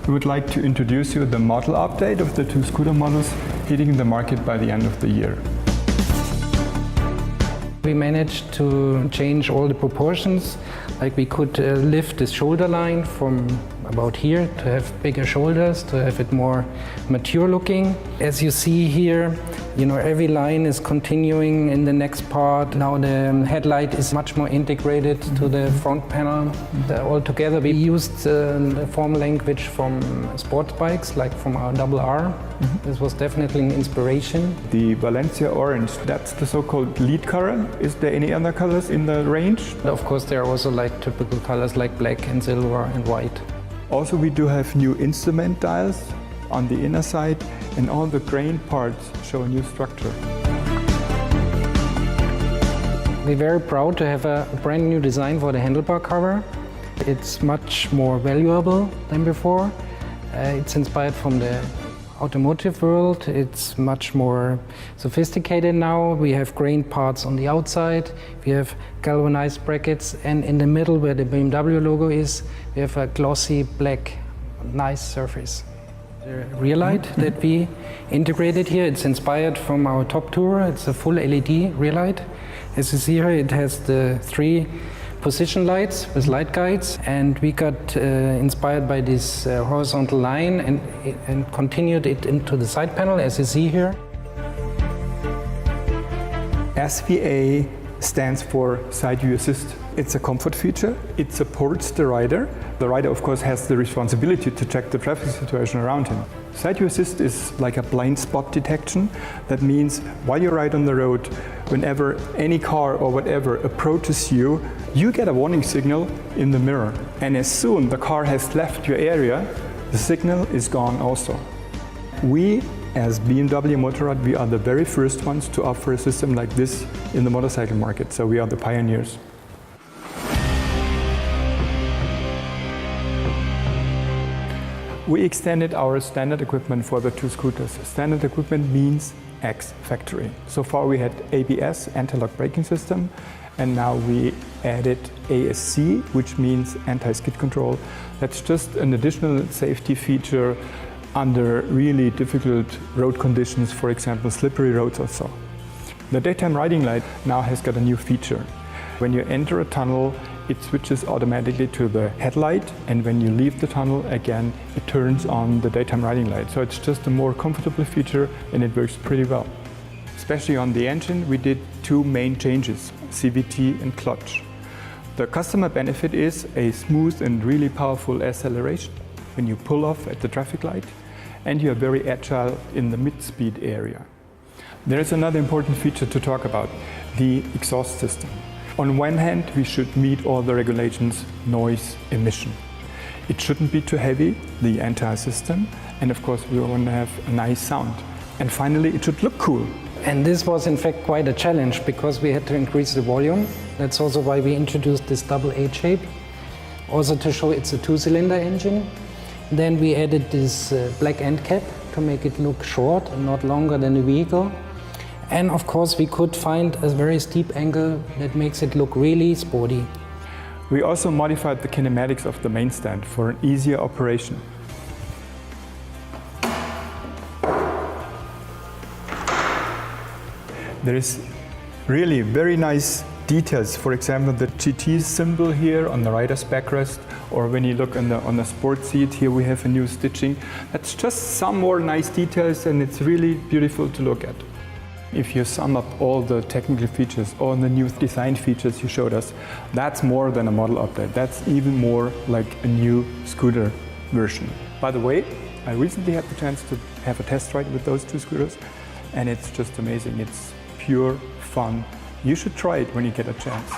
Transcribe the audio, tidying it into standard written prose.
we would like to introduce you the model update of the two scooter models hitting the market by the end of the year. We managed to change all the proportions, like we could lift the shoulder line from about here to have bigger shoulders, to have it more mature looking. As you see here, every line is continuing in the next part. Now the headlight is much more integrated to the front panel. Altogether we used the form language from sports bikes, like from our RR. This was definitely an inspiration. The Valencia orange, that's the so-called lead color. Is there any other colors in the range? Of course, there are also like typical colors like black and silver and white. Also, we do have new instrument dials on the inner side, and all the grain parts show a new structure. We're very proud to have a brand new design for the handlebar cover. It's much more valuable than before. It's inspired from the automotive world. It's much more sophisticated now. We have grain parts on the outside, we have galvanized brackets, and in the middle where the BMW logo is, we have a glossy black, nice surface. The rear light that we integrated here, it's inspired from our top tourer. It's a full LED rear light. As you see here, it has the 3 position lights with light guides, and we got inspired by this horizontal line and continued it into the side panel, as you see here. SVA stands for Side View Assist. It's a comfort feature. It supports the rider. The rider, of course, has the responsibility to check the traffic situation around him. Side View Assist is like a blind spot detection. That means while you ride on the road, whenever any car or whatever approaches you, you get a warning signal in the mirror. And as soon the car has left your area, the signal is gone also. We, as BMW Motorrad, we are the very first ones to offer a system like this in the motorcycle market, so we are the pioneers. We extended our standard equipment for the two scooters. Standard equipment means X factory. So far we had ABS, anti-lock braking system, and now we added ASC, which means anti-skid control. That's just an additional safety feature under really difficult road conditions, for example, slippery roads or so. The daytime riding light now has got a new feature. When you enter a tunnel, it switches automatically to the headlight, and when you leave the tunnel again, it turns on the daytime riding light. So it's just a more comfortable feature, and it works pretty well. Especially on the engine, we did 2 main changes, CVT and clutch. The customer benefit is a smooth and really powerful acceleration when you pull off at the traffic light, and you are very agile in the mid-speed area. There is another important feature to talk about, the exhaust system. On one hand, we should meet all the regulations, noise, emission. It shouldn't be too heavy, the entire system, and of course we want to have a nice sound. And finally, it should look cool. And this was in fact quite a challenge, because we had to increase the volume. That's also why we introduced this double A shape, also to show it's a 2-cylinder engine. Then we added this black end cap to make it look short and not longer than the vehicle. And of course we could find a very steep angle that makes it look really sporty. We also modified the kinematics of the main stand for an easier operation. There is really very nice details. For example, the GT symbol here on the rider's backrest, or when you look on the sports seat, here we have a new stitching. That's just some more nice details, and it's really beautiful to look at. If you sum up all the technical features, all the new design features you showed us, that's more than a model update. That's even more like a new scooter version. By the way, I recently had the chance to have a test ride with those two scooters, and it's just amazing. It's pure fun. You should try it when you get a chance.